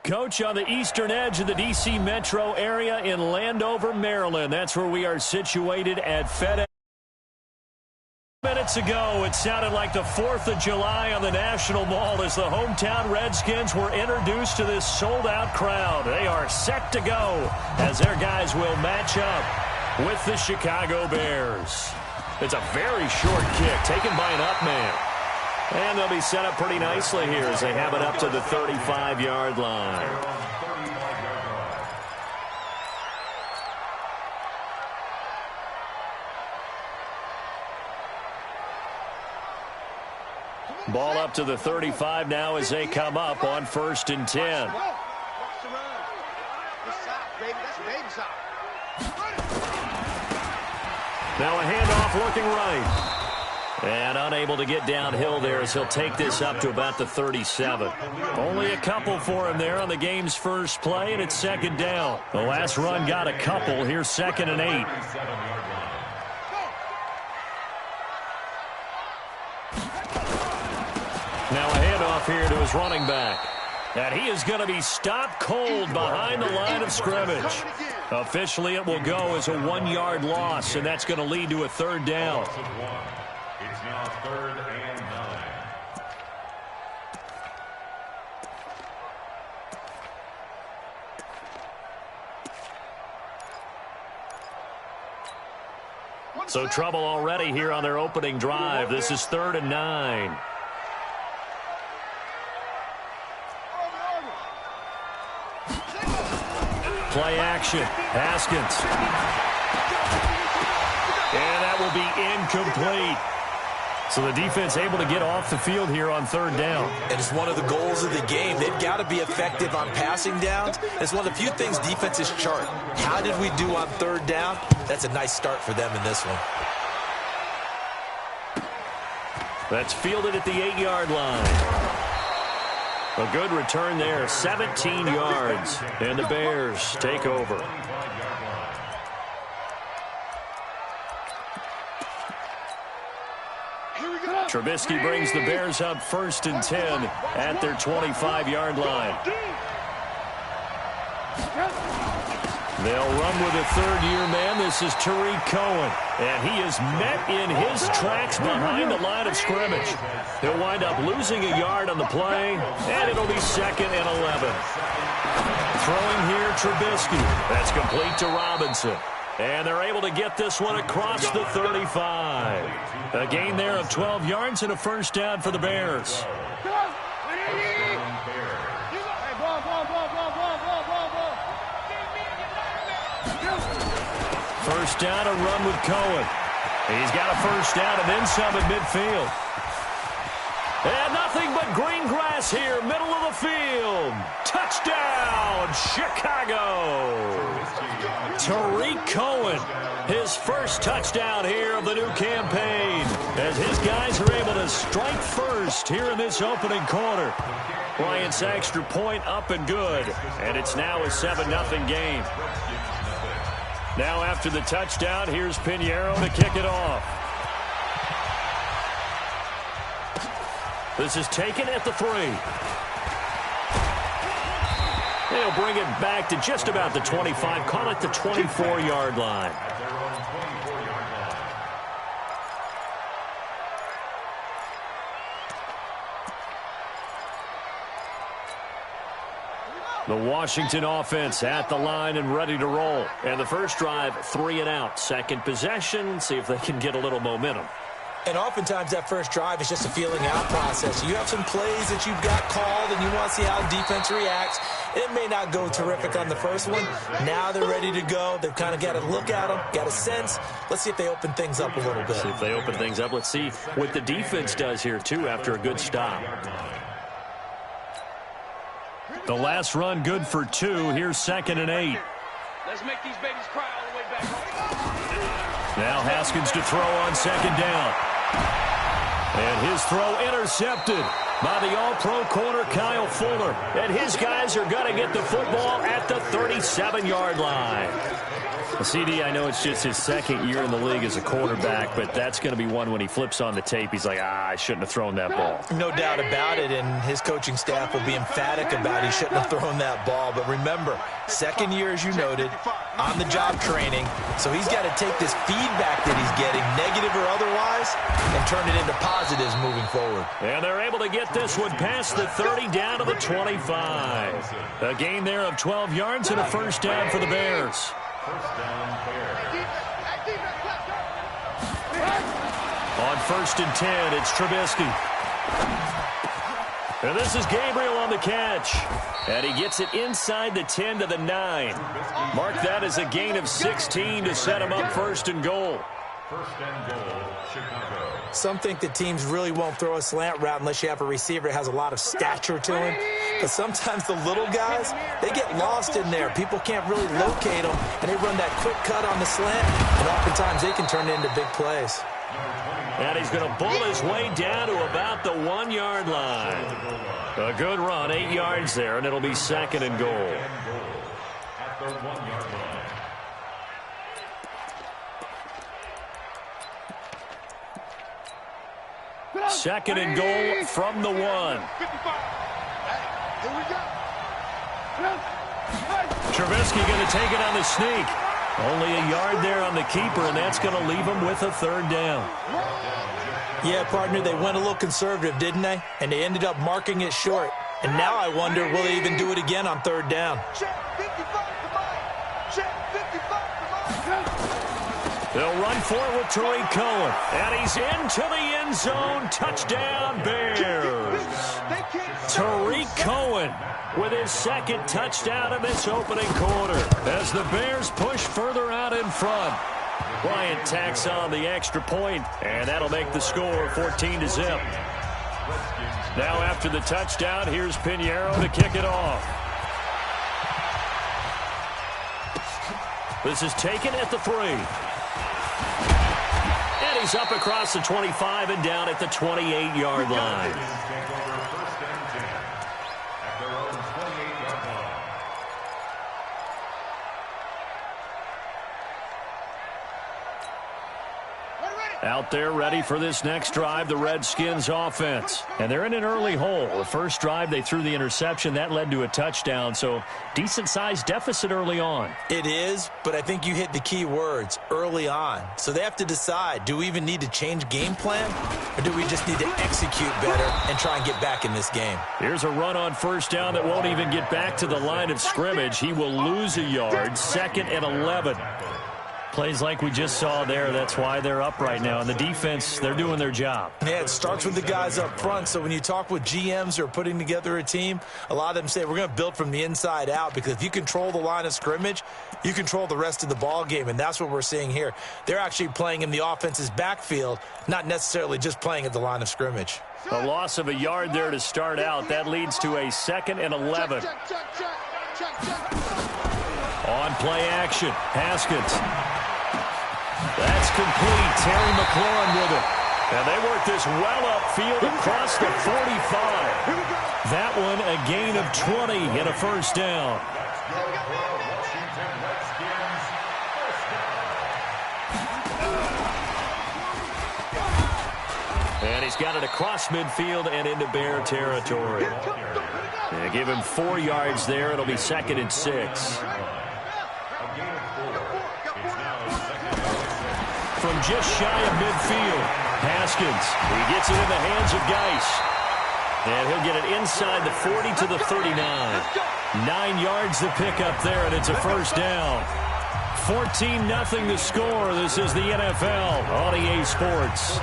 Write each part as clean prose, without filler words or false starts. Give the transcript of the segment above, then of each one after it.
Coach, on the eastern edge of the D.C. metro area in Landover, Maryland. That's where we are situated at FedEx. Minutes ago, it sounded like the 4th of July on the National Mall as the hometown Redskins were introduced to this sold-out crowd. They are set to go as their guys will match up with the Chicago Bears. It's a very short kick taken by an up man. And they'll be set up pretty nicely here as they have it up to the 35-yard line. Ball up to the 35 now as they come up on 1st and 10. Now a handoff looking right. And unable to get downhill there as he'll take this up to about the 37. Only a couple for him there on the game's first play, and it's 2nd down. The last run got a couple. Here's 2nd and 8. Now a handoff here to his running back. And he is going to be stopped cold behind the line of scrimmage. Officially, it will go as a 1-yard loss, and that's going to lead to a 3rd down. It's now 3rd and 9. So trouble already here on their opening drive. This is 3rd and 9. Play action. Haskins. And that will be incomplete. So the defense able to get off the field here on 3rd down. And it's one of the goals of the game. They've got to be effective on passing downs. It's one of the few things defenses chart. How did we do on 3rd down? That's a nice start for them in this one. That's fielded at the 8-yard line. A good return there, 17 yards. And the Bears take over. Trubisky brings the Bears up 1st and 10 at their 25-yard line. They'll run with a 3rd-year man. This is Tariq Cohen. And he is met in his tracks behind the line of scrimmage. He'll wind up losing a yard on the play, and it'll be 2nd and 11. Throwing here, Trubisky. That's complete to Robinson. And they're able to get this one across the 35. A gain there of 12 yards and a 1st down for the Bears. First down, a run with Cohen. He's got a 1st down and then some at midfield. And nothing but green grass here, middle of the field. Touchdown, Chicago. Tariq Cohen, his first touchdown here of the new campaign, as his guys are able to strike first here in this opening quarter. Bryant's extra point up and good, and it's now a 7-0 game. Now after the touchdown, here's Pinheiro to kick it off. This is taken at the 3. They'll bring it back to just about the 25, call it the 24-yard line. The Washington offense at the line and ready to roll. And the first drive, 3 and out. Second possession, see if they can get a little momentum. And oftentimes that first drive is just a feeling out process. You have some plays that you've got called and you want to see how defense reacts. It may not go terrific on the first one. Now they're ready to go. They've kind of got to look at them, got a sense. Let's see if they open things up a little bit. See if they open things up. Let's see what the defense does here, too, after a good stop. The last run good for 2. Here's 2nd and 8. Let's make these babies cry all the way back home. Now Haskins to throw on 2nd down. And his throw intercepted. by the all-pro corner, Kyle Fuller. And his guys are going to get the football at the 37-yard line. CD, I know it's just his second year in the league as a quarterback, but that's going to be one when he flips on the tape. He's like, I shouldn't have thrown that ball. No doubt about it, and his coaching staff will be emphatic about he shouldn't have thrown that ball. But remember, second year, as you noted, on-the-job training, so he's got to take this feedback that he's getting, negative or otherwise, and turn it into positives moving forward. And they're able to get this one past the 30 down to the 25. A gain there of 12 yards and a first down for the Bears. First down, Bears. On 1st and 10, it's Trubisky. And this is Gabriel on the catch. And he gets it inside the 10 to the 9. Mark that as a gain of 16 to set him up 1st and goal. First and goal, Chicago. Some think that teams really won't throw a slant route unless you have a receiver that has a lot of stature to him. But sometimes the little guys, they get lost in there. People can't really locate them, and they run that quick cut on the slant, and oftentimes they can turn it into big plays. And he's going to bull his way down to about the 1-yard line. A good run, 8 yards there, and it'll be 2nd and goal. At the 1-yard line. Second and goal from the 1. Trubisky going to take it on the sneak. Only a yard there on the keeper, and that's going to leave him with a 3rd down. Yeah, partner, they went a little conservative, didn't they? And they ended up marking it short. And now I wonder, will they even do it again on 3rd down? They'll run for it with Tariq Cohen. And he's into the end zone. Touchdown, Bears. Tariq Cohen with his 2nd touchdown in this opening quarter as the Bears push further out in front. Bryant tacks on the extra point, and that'll make the score 14-0. Now after the touchdown, here's Pinheiro to kick it off. This is taken at the 3. And he's up across the 25 and down at the 28-yard line. Out there ready for this next drive, the Redskins offense. And they're in an early hole. The first drive, they threw the interception. That led to a touchdown, so decent-sized deficit early on. It is, but I think you hit the key words, early on. So they have to decide, do we even need to change game plan, or do we just need to execute better and try and get back in this game? Here's a run on 1st down that won't even get back to the line of scrimmage. He will lose a yard, 2nd and 11. Plays like we just saw there, that's why they're up right now. And the defense, they're doing their job. Yeah, it starts with the guys up front. So when you talk with GMs who are putting together a team, a lot of them say we're going to build from the inside out, because if you control the line of scrimmage, you control the rest of the ball game, and that's what we're seeing here. They're actually playing in the offense's backfield, not necessarily just playing at the line of scrimmage. A loss of a yard there to start out. That leads to a 2nd and 11. On play action, Haskins. That's complete. Terry McLaurin with it. And they work this well upfield across the 45. That one a gain of 20 and a 1st down. And he's got it across midfield and into Bear territory. And give him 4 yards there. It'll be 2nd and 6. From just shy of midfield, Haskins. He gets it in the hands of Geis. And he'll get it inside the 40 to the 39. 9 yards to pick up there, and it's a 1st down. 14-0 the score. This is the NFL on EA Sports.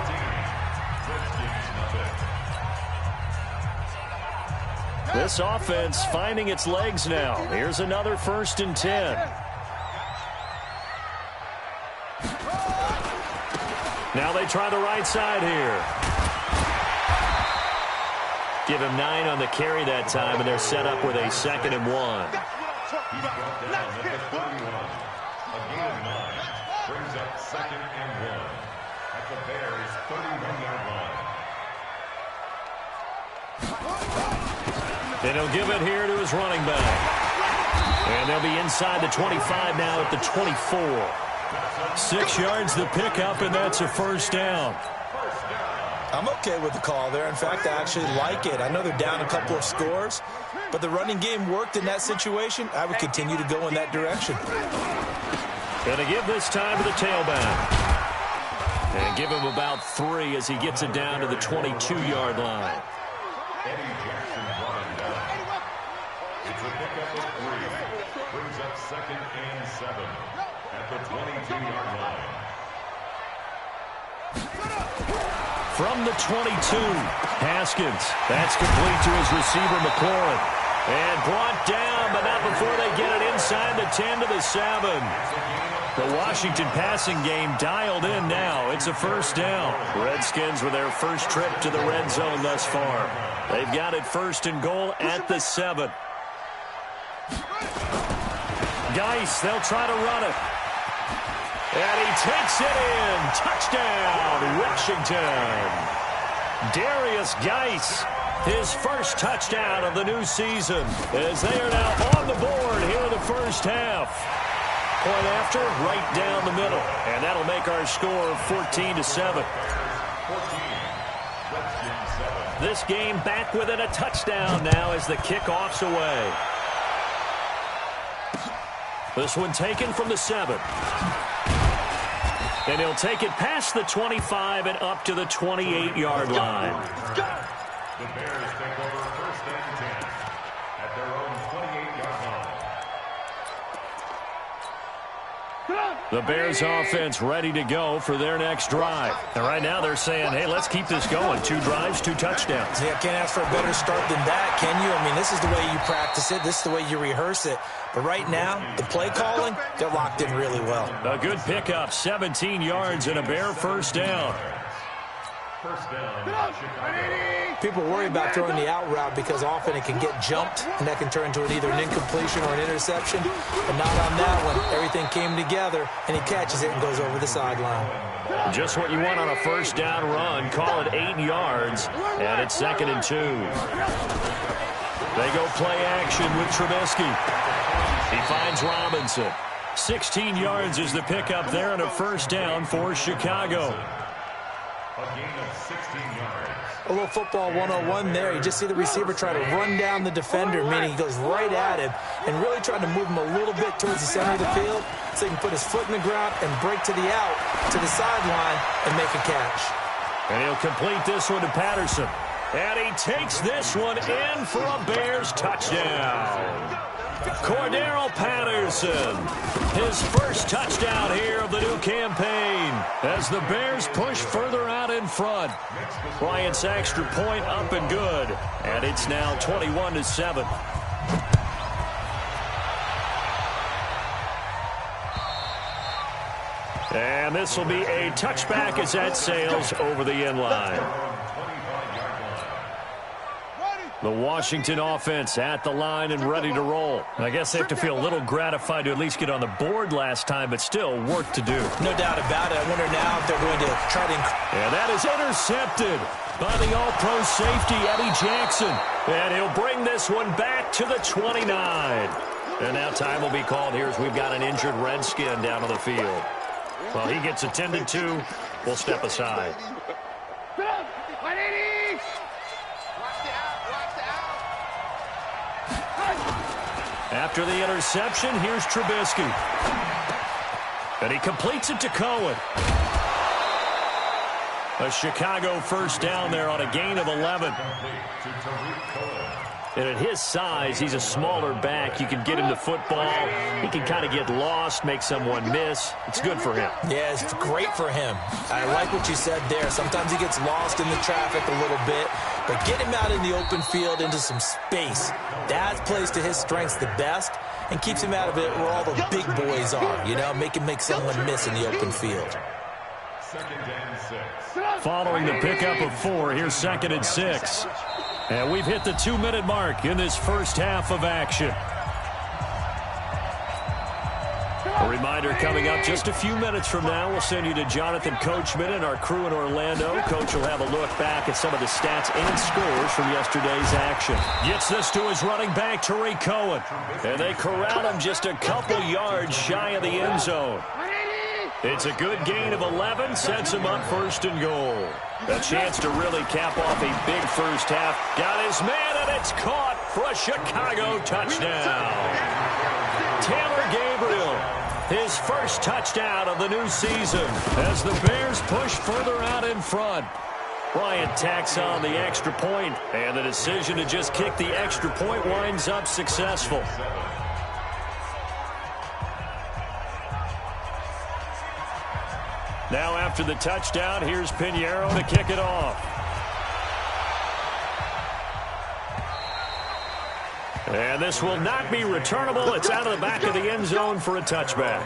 This offense finding its legs now. Here's another 1st and 10. Now they try the right side here. Give him 9 on the carry that time, and they're set up with a 2nd and 1. A gain of 9 brings up 2nd and 1 at the Bears' 31-yard line. And he'll give it here to his running back. And they'll be inside the 25 now at the 24. 6 yards the pickup, and that's a first down. I'm okay with the call there. In fact, I actually like it. I know they're down a couple of scores, but the running game worked in that situation. I would continue to go in that direction. Going to give this time to the tailback. And give him about 3 as he gets it down to the 22-yard line. Eddie Jackson running down. It's a pickup of 3. Brings up 2nd and 7 at the 22-yard line. From the 22, Haskins. That's complete to his receiver, McLaurin. And brought down, but not before they get it inside the 10 to the 7. The Washington passing game dialed in now. It's a first down. Redskins with their first trip to the red zone thus far. They've got it 1st and goal at the 7. Geis, they'll try to run it. And he takes it in. Touchdown, Washington. Darius Geis, his first touchdown of the new season, as they are now on the board here in the first half. Point after, right down the middle. And that'll make our score 14-7. This game back within a touchdown now as the kickoff's away. This one taken from the 7. And he'll take it past the 25 and up to the 28-yard line. The Bears take over 1st and 10 at their own 28-yard line. The Bears offense ready to go for their next drive. And right now they're saying, hey, let's keep this going. 2 drives, 2 touchdowns. Yeah, can't ask for a better start than that, can you? I mean, this is the way you practice it. This is the way you rehearse it. But right now, the play calling, they're locked in really well. A good pickup, 17 yards and a Bear first down. First down, Chicago. People worry about throwing the out route because often it can get jumped, and that can turn into either an incompletion or an interception. But not on that one. Everything came together, and he catches it and goes over the sideline. Just what you want on a first down run. Call it 8 yards, and it's 2nd and 2. They go play action with Trubisky. He finds Robinson. 16 yards is the pickup there, and a first down for Chicago. A gain of 16 yards. A little football 101 there. You just see the receiver try to run down the defender, meaning he goes right at him and really trying to move him a little bit towards the center of the field so he can put his foot in the ground and break to the out, to the sideline, and make a catch. And he'll complete this one to Patterson. And he takes this one in for a Bears touchdown. Cordero Patterson, his first touchdown here of the new campaign as the Bears push further out in front. Bryant's extra point up and good, and it's now 21-7. And this will be a touchback as that sails over the end line. The Washington offense at the line and ready to roll. I guess they have to feel a little gratified to at least get on the board last time, but still work to do. No doubt about it. I wonder now if they're going to try to... And that is intercepted by the all-pro safety, Eddie Jackson. And he'll bring this one back to the 29. And now time will be called here as we've got an injured Redskin down on the field. Well, he gets attended to. We'll step aside. After the interception, here's Trubisky. And he completes it to Cohen. A Chicago first down there on a gain of 11. And at his size, he's a smaller back. You can get him the football. He can kind of get lost, make someone miss. It's good for him. Yeah, it's great for him. I like what you said there. Sometimes he gets lost in the traffic a little bit. But get him out in the open field into some space. That plays to his strengths the best and keeps him out of it where all the big boys are. You know, make someone miss in the open field. 2nd and 6. Following the pickup of 4, here's 2nd and 6. And we've hit the 2-minute mark in this first half of action. A reminder coming up just a few minutes from now, we'll send you to Jonathan Coachman and our crew in Orlando. Coach will have a look back at some of the stats and scores from yesterday's action. Gets this to his running back, Tariq Cohen. And they corral him just a couple yards shy of the end zone. It's a good gain of 11, sets him up first and goal. A chance to really cap off a big first half. Got his man, and it's caught for a Chicago touchdown. Taylor Gabriel, his first touchdown of the new season as the Bears push further out in front. Bryant tacks on the extra point, and the decision to just kick the extra point winds up successful. Now after the touchdown, here's Pinheiro to kick it off. And this will not be returnable. It's out of the back of the end zone for a touchback.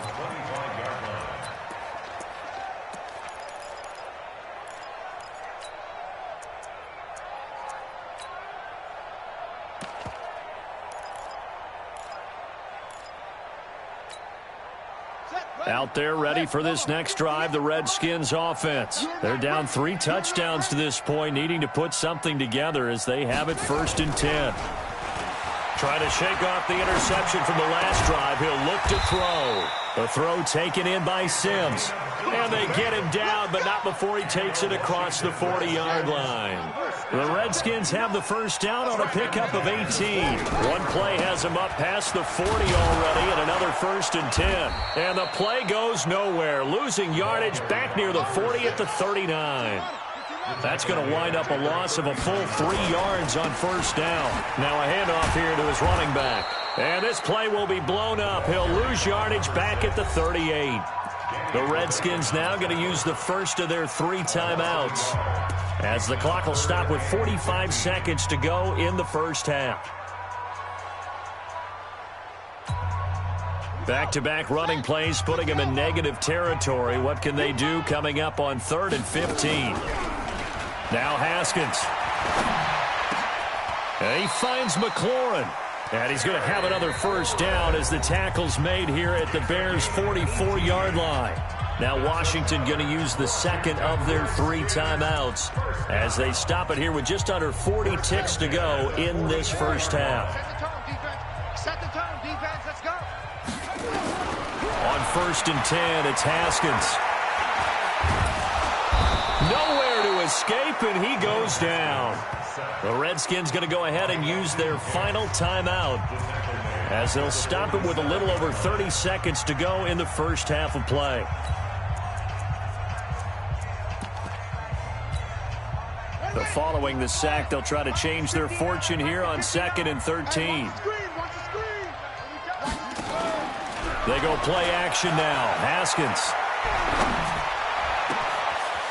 Out there ready for this next drive, the Redskins offense. They're down 3 touchdowns to this point, needing to put something together as they have it 1st and 10. Trying to shake off the interception from the last drive. He'll look to throw. The throw taken in by Sims. And they get him down, but not before he takes it across the 40-yard line. The Redskins have the first down on a pickup of 18. One play has them up past the 40 already, and another 1st and 10. And the play goes nowhere, losing yardage back near the 40 at the 39. That's going to wind up a loss of a full 3 yards on first down. Now a handoff here to his running back. And this play will be blown up. He'll lose yardage back at the 38. The Redskins now going to use the first of their 3 timeouts, as the clock will stop with 45 seconds to go in the first half. Back-to-back running plays, putting them in negative territory. What can they do coming up on 3rd and 15? Now Haskins. And he finds McLaurin. And he's going to have another first down as the tackle's made here at the Bears' 44-yard line. Now Washington going to use the second of their 3 timeouts as they stop it here with just under 40 ticks to go in this first half. Set the tone, defense. Let's go. On 1st and 10, it's Haskins. Nowhere to escape, and he goes down. The Redskins going to go ahead and use their final timeout as they'll stop it with a little over 30 seconds to go in the first half of play. So following the sack, they'll try to change their fortune here on 2nd and 13. They go play action now. Haskins.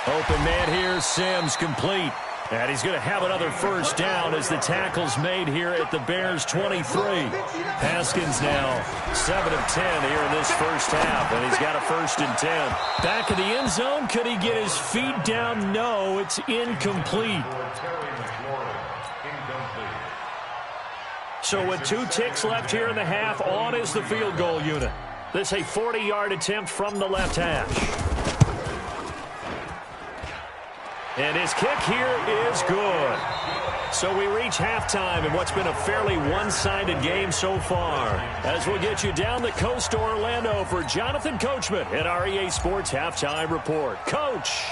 Open man here, Sims, complete. And he's going to have another first down as the tackle's made here at the Bears' 23. Haskins now 7 of 10 here in this first half, and he's got a 1st and 10. Back in the end zone, could he get his feet down? No, it's incomplete. So with 2 ticks left here in the half, on is the field goal unit. This a 40-yard attempt from the left hash. And his kick here is good. So we reach halftime in what's been a fairly one-sided game so far. As we'll get you down the coast to Orlando for Jonathan Coachman at our EA Sports Halftime Report. Coach,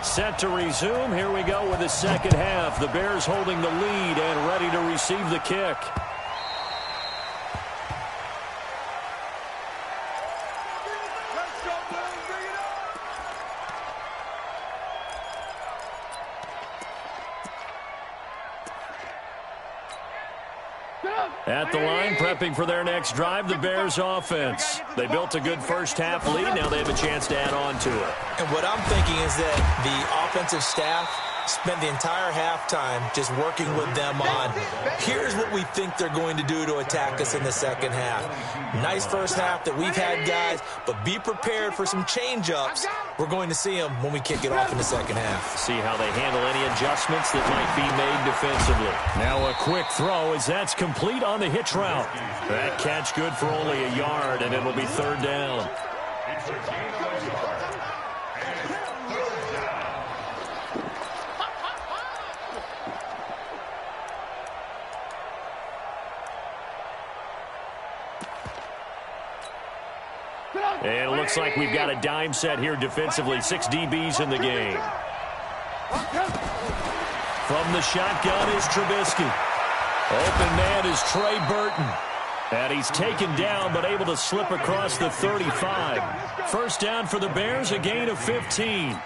set to resume. Here we go with the second half. The Bears holding the lead and ready to receive the kick. At the line, prepping for their next drive, the Bears offense. They built a good first half lead. Now they have a chance to add on to it. And what I'm thinking is that the offensive staff spent the entire halftime just working with them on, here's what we think they're going to do to attack us in the second half. Nice first half that we've had, guys, but be prepared for some change-ups. We're going to see them when we kick it off in the second half. See how they handle any adjustments that might be made defensively. Now a quick throw as that's complete on the hitch route. That catch good for only a yard, and it'll be third down. And it looks like we've got a dime set here defensively. 6 DBs in the game. From the shotgun is Trubisky. Open man is Trey Burton. And he's taken down but able to slip across the 35. First down for the Bears, a gain of 15.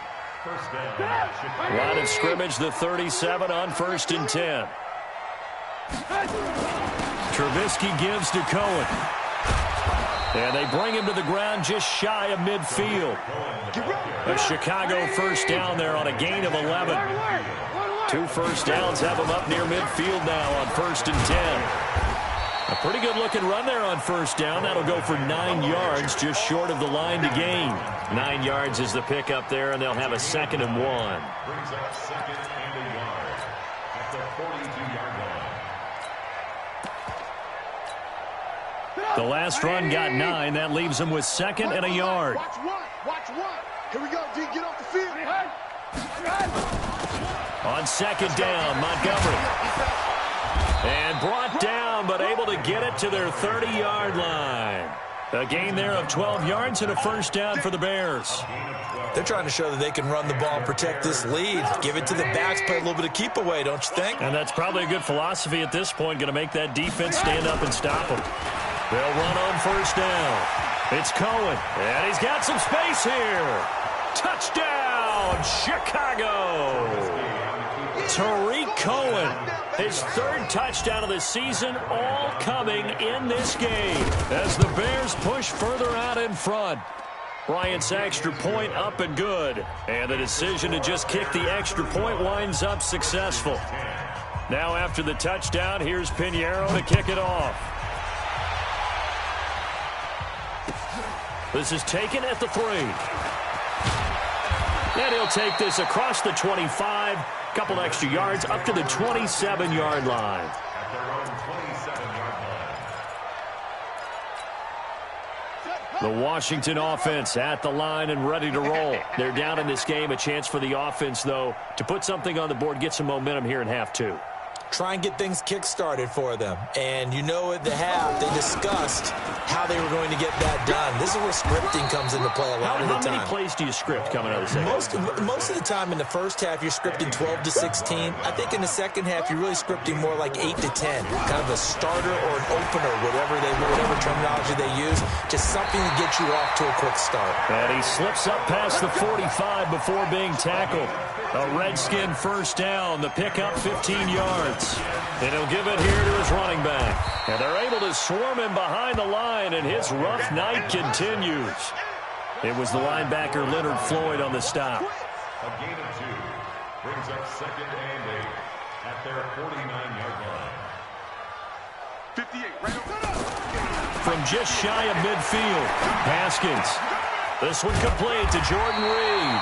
Line of scrimmage, the 37 on 1st and 10. Trubisky gives to Cohen. And they bring him to the ground just shy of midfield. A Chicago first down there on a gain of 11. 2 first downs have him up near midfield now on 1st and 10. A pretty good-looking run there on first down. That'll go for 9 yards, just short of the line to gain. 9 yards is the pickup there, and they'll have a 2nd and 1. Brings up 2nd and a yard at the 42-yard line. The last run got 9. That leaves them with 2nd and a yard. Watch one. Here we go, D. Get off the field. On 2nd down, Montgomery. And brought down, but able to get it to their 30-yard line. A gain there of 12 yards and a first down for the Bears. They're trying to show that they can run the ball and protect this lead. Give it to the backs, play a little bit of keep away, don't you think? And that's probably a good philosophy at this point, going to make that defense stand up and stop them. They'll run on first down. It's Cohen, and he's got some space here. Touchdown, Chicago! Tariq Cohen, his 3rd touchdown of the season, all coming in this game as the Bears push further out in front. Bryant's extra point up and good, and the decision to just kick the extra point winds up successful. Now after the touchdown, here's Pinheiro to kick it off. This is taken at the 3. And he'll take this across the 25. Couple extra yards up to the 27-yard line. At their own 27-yard line. The Washington offense at the line and ready to roll. They're down in this game. A chance for the offense, though, to put something on the board, get some momentum here in half 2. Try and get things kick-started for them. And you know at the half, they discussed how they were going to get that done. This is where scripting comes into play a lot of the time. How many plays do you script coming out of the second? Most of the time in the first half, you're scripting 12 to 16. I think in the second half, you're really scripting more like 8 to 10. Kind of a starter or an opener, whatever terminology they use. Just something to get you off to a quick start. And he slips up past the 45 before being tackled. A Redskin first down. The pickup 15 yards. And he'll give it here to his running back. And they're able to swarm him behind the line, and his rough night continues. It was the linebacker Leonard Floyd on the stop. A gain of 2. Brings up 2nd and 8 at their 49-yard line. 58, right over. From just shy of midfield, Haskins. This one complete to Jordan Reed.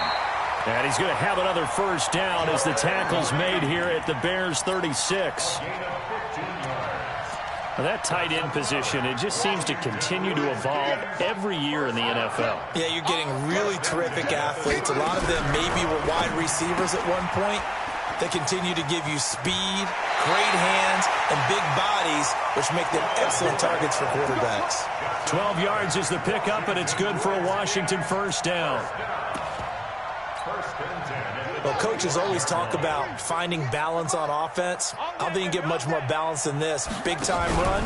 And he's going to have another first down as the tackle's made here at the Bears 36. Now that tight end position, it just seems to continue to evolve every year in the NFL. Yeah, you're getting really terrific athletes. A lot of them maybe were wide receivers at one point. They continue to give you speed, great hands, and big bodies, which make them excellent targets for quarterbacks. 12 yards is the pickup, and it's good for a Washington first down. Well, coaches always talk about finding balance on offense. I don't think you get much more balance than this. Big-time run,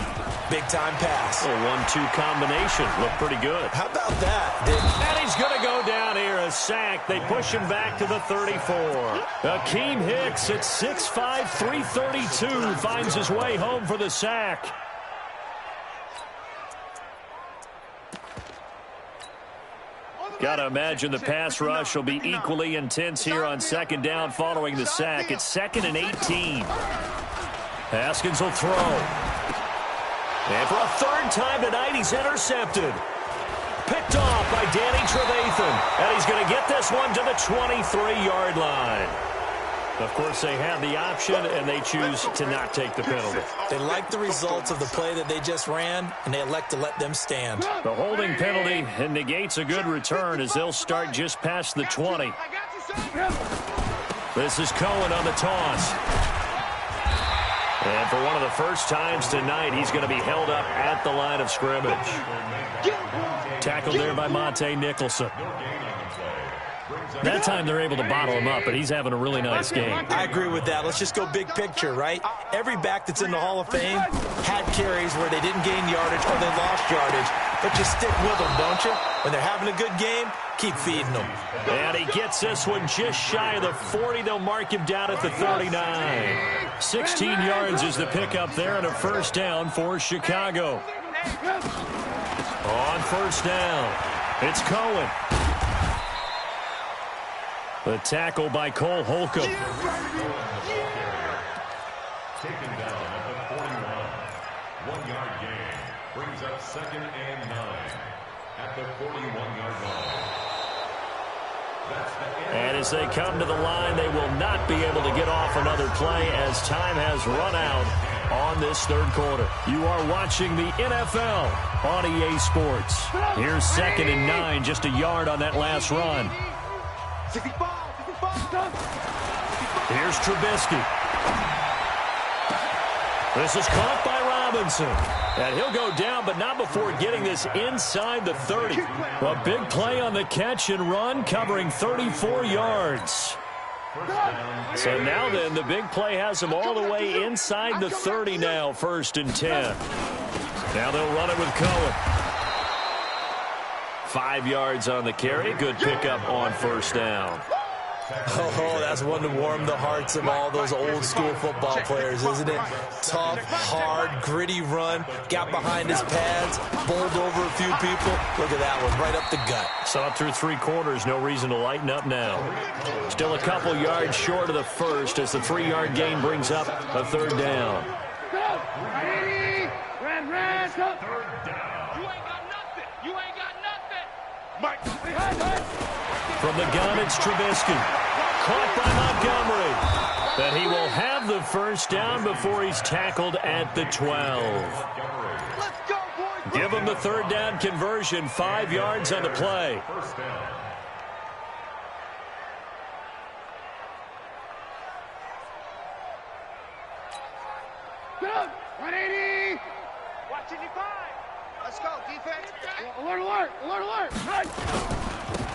big-time pass. A 1-2 combination. Looked pretty good. How about that? And he's going to go down here, a sack. They push him back to the 34. Akeem Hicks at 6'5", 332 finds his way home for the sack. Got to imagine the pass rush will be equally intense here on second down following the sack. It's 2nd and 18. Haskins will throw. And for a third time tonight, he's intercepted. Picked off by Danny Trevathan. And he's going to get this one to the 23-yard line. Of course, they have the option, and they choose to not take the penalty. They like the results of the play that they just ran, and they elect to let them stand. The holding penalty negates a good return as they'll start just past the 20. This is Cohen on the toss. And for one of the first times tonight, he's going to be held up at the line of scrimmage. Tackled there by Monte Nicholson. That time they're able to bottle him up, but he's having a really nice game. I agree with that. Let's just go big picture, right? Every back that's in the Hall of Fame had carries where they didn't gain yardage or they lost yardage, but you stick with them, don't you? When they're having a good game, keep feeding them. And he gets this one just shy of the 40. They'll mark him down at the 39. 16 yards is the pickup there and a first down for Chicago. On first down, it's Cohen. The tackle by Cole Holcomb. Taken down at the 41. 1-yard gain. Brings up 2nd and 9 at the 41-yard line. And as they come to the line, they will not be able to get off another play as time has run out on this third quarter. You are watching the NFL on EA Sports. Here's 2nd and 9, just a yard on that last run. Here's Trubisky. This is caught by Robinson. And he'll go down, but not before getting this inside the 30. A big play on the catch and run, covering 34 yards. So now then, the big play has him all the way inside the 30 now, 1st and 10. Now they'll run it with Cohen. 5 yards on the carry. Good pickup on first down. Oh, that's one to warm the hearts of all those old school football players, isn't it? Tough, hard, gritty run. Got behind his pads, bowled over a few people. Look at that one, right up the gut. Saw it through 3 quarters. No reason to lighten up now. Still a couple yards short of the first as the 3-yard gain brings up a third down. From the gun, it's Trubisky. Caught by Montgomery. But he will have the first down before he's tackled at the 12. Give him the third down conversion. 5 yards on the play. Good. 180. Watch 85. Let's go, defense. Alert, alert, alert, alert. Nice.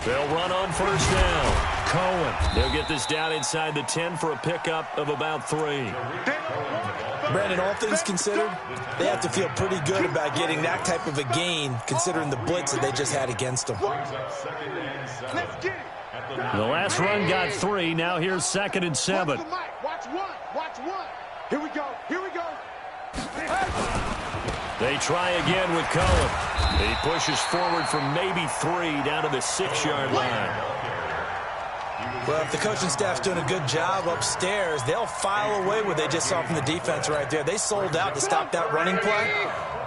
They'll run on first down. Cohen. They'll get this down inside the 10 for a pickup of about 3. Brandon, all things considered, they have to feel pretty good about getting that type of a gain, considering the blitz that they just had against them. The last run got 3. Now here's 2nd and 7. Watch 1. Watch 1. Here we go. Here we go. They try again with Cohen. He pushes forward from maybe 3 down to the 6-yard line. Well, if the coaching staff's doing a good job upstairs, they'll file away what they just saw from the defense right there. They sold out to stop that running play.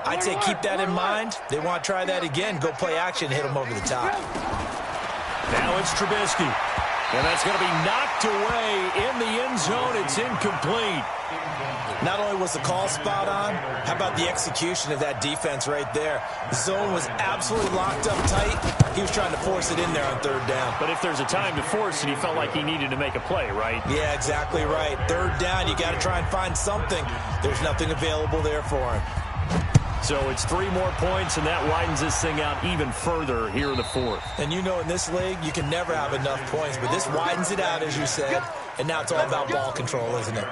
I'd say keep that in mind. They want to try that again. Go play action, hit them over the top. Now it's Trubisky. And that's going to be knocked away in the end zone. It's incomplete. Not only was the call spot on, how about the execution of that defense right there? The zone was absolutely locked up tight. He was trying to force it in there on third down. But if there's a time to force it, he felt like he needed to make a play, right? Yeah, exactly right. Third down, you got to try and find something. There's nothing available there for him. So it's 3 more points, and that widens this thing out even further here in the 4th. And you know in this league, you can never have enough points, but this widens it out, as you said, and now it's all about ball control, isn't it?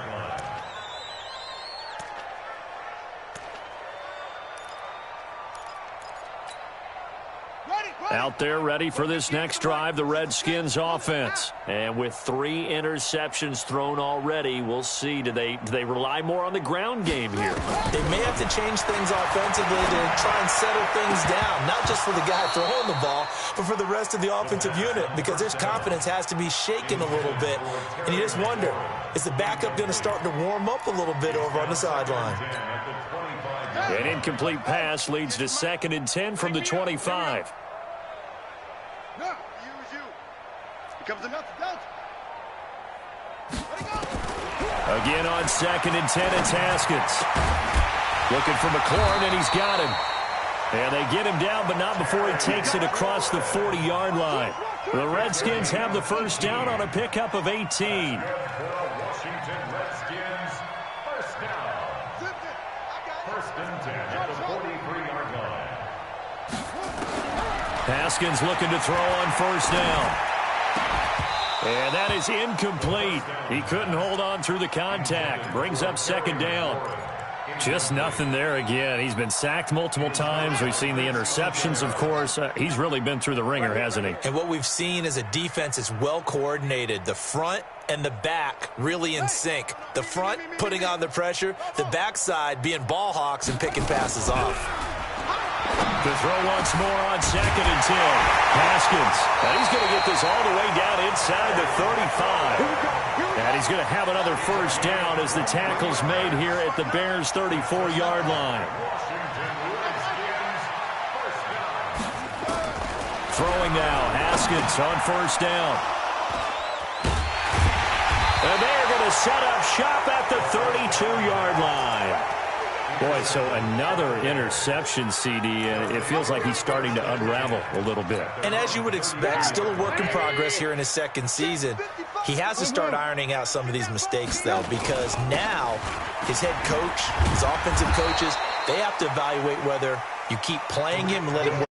Ready? Out there ready for this next drive, the Redskins offense. And with 3 interceptions thrown already, we'll see. Do they rely more on the ground game here? They may have to change things offensively to try and settle things down, not just for the guy throwing the ball, but for the rest of the offensive unit, because their confidence has to be shaken a little bit. And you just wonder, is the backup going to start to warm up a little bit over on the sideline? An incomplete pass leads to 2nd and 10 from the 25. No, use you. Here comes enough. Don't. Let it go. Again on 2nd and 10, it's Haskins. Looking for McLaurin, and he's got him. And they get him down, but not before he takes it across the 40-yard line. The Redskins have the first down on a pickup of 18. Washington Redskins, first down. First and 10 at the 43-yard line. Haskins looking to throw on first down. And that is incomplete. He couldn't hold on through the contact. Brings up 2nd down. Just nothing there again. He's been sacked multiple times. We've seen the interceptions, of course. He's really been through the ringer, hasn't he? And what we've seen is a defense is well coordinated. The front and the back really in sync. The front putting on the pressure, the backside being ball hawks and picking passes off. To throw once more on 2nd and 10. Haskins. And he's going to get this all the way down inside the 35. And he's going to have another first down as the tackle's made here at the Bears' 34-yard line. Throwing now. Haskins on first down. And they're going to set up shop at the 32-yard line. Boy, so another interception, CD, and it feels like he's starting to unravel a little bit. And as you would expect, still a work in progress here in his 2nd season. He has to start ironing out some of these mistakes, though, because now his head coach, his offensive coaches, they have to evaluate whether you keep playing him and let him work